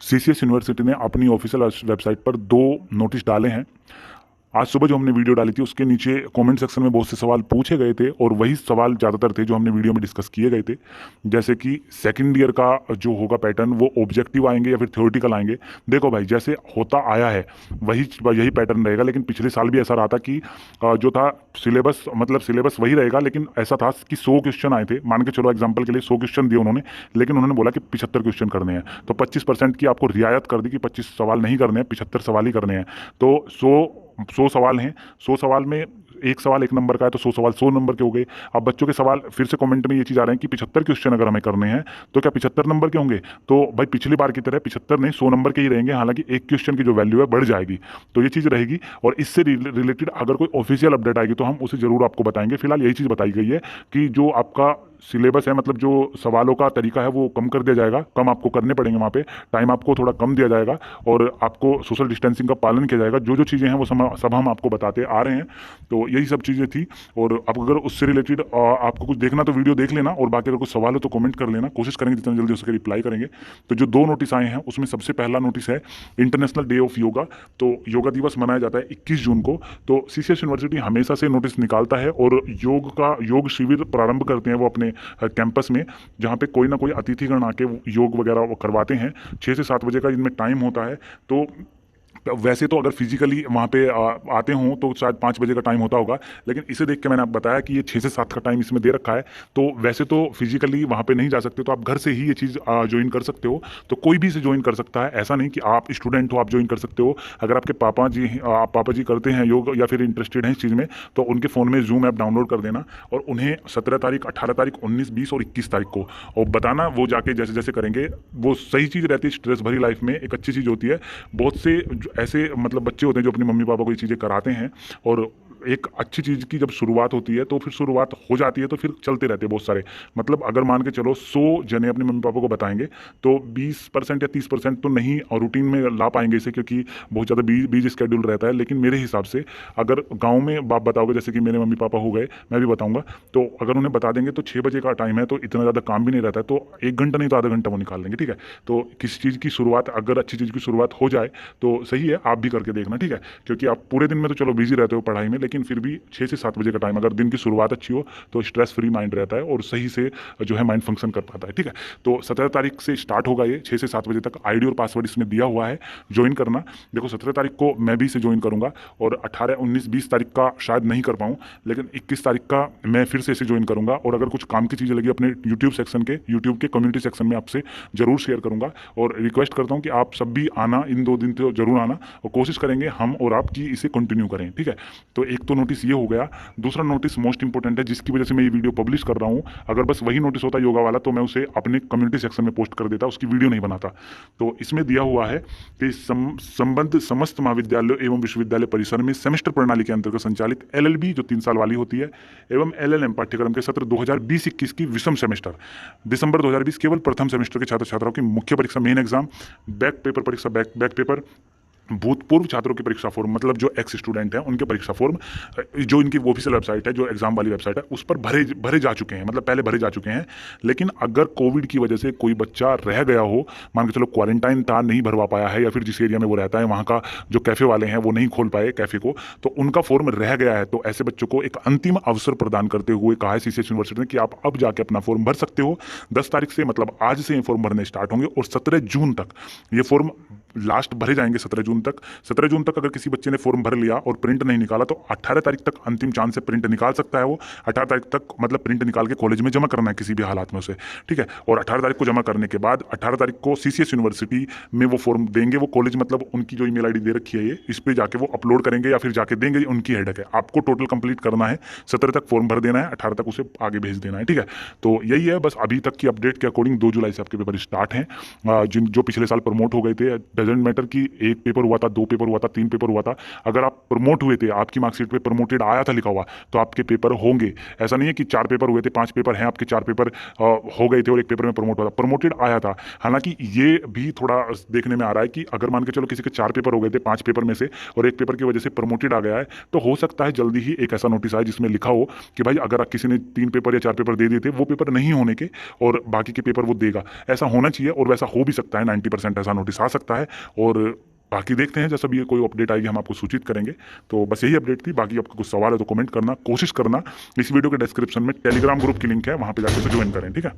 CCS university ने अपनी official website पर 2 नोटिस डाले हैं। आज सुबह जो हमने वीडियो डाली थी उसके नीचे कमेंट सेक्शन में बहुत से सवाल पूछे गए थे और वही सवाल ज़्यादातर थे जो हमने वीडियो में डिस्कस किए गए थे। जैसे कि सेकंड ईयर का जो होगा पैटर्न वो ऑब्जेक्टिव आएंगे या फिर थ्योरेटिकल आएंगे। देखो भाई, जैसे होता आया है वही यही पैटर्न रहेगा, लेकिन पिछले साल भी ऐसा रहा था कि जो था सिलेबस, मतलब सिलेबस वही रहेगा, लेकिन ऐसा था कि 100 क्वेश्चन आए थे। मान के चलो एग्जाम्पल के लिए 100 क्वेश्चन दिए उन्होंने, लेकिन उन्होंने बोला कि 75 क्वेश्चन करने हैं, तो 25% की आपको रियायत कर दी कि 25 सवाल नहीं करने हैं, 75 सवाल ही करने हैं। तो 100 सवाल हैं, 100 सवाल में एक सवाल 1 नंबर का है, तो 100 सवाल 100 नंबर के हो गए। अब बच्चों के सवाल फिर से कमेंट में ये चीज़ आ रहे हैं कि 75 क्वेश्चन अगर हमें करने हैं तो क्या 75 नंबर के होंगे? तो भाई पिछली बार की तरह 75 नहीं 100 नंबर के ही रहेंगे, हालांकि एक क्वेश्चन की जो वैल्यू है बढ़ जाएगी। तो ये चीज़ रहेगी, और इससे रिलेटेड अगर कोई ऑफिशियल अपडेट आएगी तो हम उसे जरूर आपको बताएंगे। फिलहाल यही चीज़ बताई गई है कि जो आपका सिलेबस है, मतलब जो सवालों का तरीका है वो कम कर दिया जाएगा, कम आपको करने पड़ेंगे, वहाँ पे टाइम आपको थोड़ा कम दिया जाएगा और आपको सोशल डिस्टेंसिंग का पालन किया जाएगा। जो जो चीज़ें हैं वो सब हम आपको बताते आ रहे हैं। तो यही सब चीज़ें थी, और आप अगर उससे रिलेटेड आपको कुछ देखना तो वीडियो देख लेना, और बाकी अगर कुछ सवाल हो तो कमेंट कर लेना, कोशिश करेंगे जितना जल्दी हो सके रिप्लाई करेंगे। तो जो 2 नोटिस आए हैं उसमें सबसे पहला नोटिस है इंटरनेशनल डे ऑफ योगा। तो योगा दिवस मनाया जाता है 21 जून को। तो सीसीएस यूनिवर्सिटी हमेशा से नोटिस निकालता है और योग शिविर प्रारंभ करते हैं वो अपने कैंपस में, जहाँ पे कोई ना कोई अतिथिगण आके योग वगैरह वो करवाते हैं। 6 से 7 बजे का इनमें टाइम होता है। तो वैसे तो अगर फिजिकली वहाँ पे आते हों तो शायद 5 बजे का टाइम होता होगा, लेकिन इसे देख के मैंने आपको बताया कि ये 6 से 7 का टाइम इसमें दे रखा है। तो वैसे तो फिजिकली वहाँ पे नहीं जा सकते, तो आप घर से ही ये चीज़ ज्वाइन कर सकते हो। तो कोई भी इसे ज्वाइन कर सकता है, ऐसा नहीं कि आप स्टूडेंट हो आप ज्वाइन कर सकते हो। अगर आपके पापा जी करते हैं योग या फिर इंटरेस्टेड हैं इस चीज़ में, तो उनके फ़ोन में जूम ऐप डाउनलोड कर देना और उन्हें 17 तारीख, 18 तारीख, 19, 20 और 21 तारीख को और बताना। वो जाके जैसे जैसे करेंगे वो सही चीज़ रहती है। स्ट्रेस भरी लाइफ में एक अच्छी चीज़ होती है। बहुत से ऐसे मतलब बच्चे होते हैं जो अपने मम्मी पापा को ये चीज़ें कराते हैं, और एक अच्छी चीज़ की जब शुरुआत होती है तो फिर शुरुआत हो जाती है, तो फिर चलते रहते हैं बहुत सारे। मतलब अगर मान के चलो 100 जने अपने मम्मी पापा को बताएंगे तो 20% या 30% तो नहीं और रूटीन में ला पाएंगे इसे, क्योंकि बहुत ज़्यादा बीज स्केड्यूल रहता है। लेकिन मेरे हिसाब से अगर गाँव में बाप बताओगे, जैसे कि मेरे मम्मी पापा हो गए, मैं भी बताऊँगा, तो अगर उन्हें बता देंगे तो 6 बजे का टाइम है, तो इतना ज़्यादा काम भी नहीं रहता है, तो 1 घंटा नहीं तो आधा घंटा वो निकाल लेंगे। ठीक है, तो किसी चीज़ की शुरुआत, अगर अच्छी चीज़ की शुरुआत हो जाए तो सही है, आप भी करके देखना। ठीक है, क्योंकि आप पूरे दिन में तो चलो बिजी रहते हो पढ़ाई में, लेकिन फिर भी 6 से 7 बजे का टाइम, अगर दिन की शुरुआत अच्छी हो तो स्ट्रेस फ्री माइंड रहता है और सही से जो है माइंड फंक्शन कर पाता है। ठीक है, तो 17 तारीख से स्टार्ट होगा ये 6 से 7 बजे तक। आईडी और पासवर्ड इसमें दिया हुआ है, ज्वाइन करना। देखो 17 तारीख को मैं भी इसे ज्वाइन करूंगा और 18, 19, 20 तारीख का शायद नहीं कर पाऊँ, लेकिन 21 तारीख का मैं फिर से इसे ज्वाइन करूंगा। और अगर कुछ काम की चीज़ें लगी अपने यूट्यूब के कम्युनिटी सेक्शन में आपसे जरूर शेयर करूंगा, और रिक्वेस्ट करता हूँ कि आप सब भी आना, इन 2 दिन तो जरूर आना, और कोशिश करेंगे हम और आप कि इसे कंटिन्यू करें। ठीक है, तो एक तो नोटिस ये हो गया। दूसरा नोटिस मोस्ट इंपॉर्टेंट है, जिसकी वजह से मैं ये वीडियो पब्लिश कर रहा हूँ। अगर बस वही नोटिस होता योगा वाला तो मैं उसे अपने कम्युनिटी सेक्शन में पोस्ट कर देता, उसकी वीडियो नहीं बनाता। तो इसमें दिया हुआ है कि संबद्ध समस्त महाविद्यालयों एवं विश्वविद्यालय परिसर में सेमेस्टर प्रणाली के अंतर्गत संचालित एलएलबी जो 3 साल वाली होती है एवं एलएलएम पाठ्यक्रम के सत्र 2020-21 की विषम सेमेस्टर दिसंबर 2020 केवल प्रथम सेमेस्टर के छात्र छात्राओं की मुख्य परीक्षा, मेन एग्जाम, बैक पेपर परीक्षा, बैक पेपर, भूतपूर्व छात्रों की परीक्षा फॉर्म, मतलब जो एक्स स्टूडेंट हैं उनके परीक्षा फॉर्म, जो इनकी ऑफिशियल वेबसाइट है, जो एग्जाम वाली वेबसाइट है, उस पर भरे जा चुके हैं, मतलब पहले भरे जा चुके हैं। लेकिन अगर कोविड की वजह से कोई बच्चा रह गया हो, मान के चलो क्वारंटाइन था, नहीं भरवा पाया है, या फिर जिस एरिया में वो रहता है वहाँ का जो कैफे वाले हैं वो नहीं खोल पाए कैफे को, तो उनका फॉर्म रह गया है, तो ऐसे बच्चों को एक अंतिम अवसर प्रदान करते हुए कहा है सीसीएस यूनिवर्सिटी ने कि आप अब जाके अपना फॉर्म भर सकते हो। 10 तारीख से, मतलब आज से ये फॉर्म भरने स्टार्ट होंगे, और 17 जून तक ये फॉर्म लास्ट भरे जाएंगे। 17 जून तक, 17 जून तक अगर किसी बच्चे ने फॉर्म भर लिया और प्रिंट नहीं निकाला तो 18 तारीख तक अंतिम चांस से प्रिंट निकाल सकता है वो। 18 तारीख तक मतलब प्रिंट निकाल के कॉलेज में जमा करना है किसी भी हालात में उसे। ठीक है, और 18 तारीख को जमा करने के बाद 18 तारीख को सीसीएस यूनिवर्सिटी में वो फॉर्म देंगे। वो कॉलेज, मतलब उनकी जो ईमेल आईडी दे रखी है ये, इस पर जाके वो अपलोड करेंगे या फिर जाके देंगे, उनकी हेडेक है। आपको टोटल कंप्लीट करना है, 17 तक फॉर्म भर देना है, 18 तक उसे आगे भेज देना है। ठीक है, तो यही है बस अभी तक की अपडेट के अकॉर्डिंग 2 जुलाई से आपके पेपर स्टार्ट हैं, जो पिछले साल प्रमोट हो गए थे डजेंट मैटर कि 1 पेपर हुआ था, 2 पेपर हुआ था, 3 पेपर हुआ था। अगर आप प्रमोट हुए थे, आपकी मार्कशीट पे प्रमोटेड आया था लिखा हुआ, तो आपके पेपर होंगे। ऐसा नहीं है कि 4 पेपर हुए थे, 5 पेपर हैं आपके, 4 पेपर हो गए थे और 1 पेपर में प्रमोट हुआ था, प्रमोटेड आया था। हालांकि ये भी थोड़ा देखने में आ रहा है कि अगर मान के चलो किसी के 4 पेपर हो गए थे 5 पेपर में से और 1 पेपर की वजह से प्रमोटेड आ गया है, तो हो सकता है जल्दी ही एक ऐसा नोटिस आए जिसमें लिखा हो कि भाई अगर किसी ने 3 पेपर या 4 पेपर दे दिए थे, वो पेपर नहीं होने के और बाकी के पेपर वो देगा। ऐसा होना चाहिए और वैसा हो भी सकता है, 90% ऐसा नोटिस आ सकता है। और बाकी देखते हैं, जैसा भी ये कोई अपडेट आएगी हम आपको सूचित करेंगे। तो बस यही अपडेट थी। बाकी आपको कुछ सवाल है तो कमेंट करना, कोशिश करना। इस वीडियो के डिस्क्रिप्शन में टेलीग्राम ग्रुप की लिंक है, वहां पे जाकर ज्वाइन करें, ठीक है।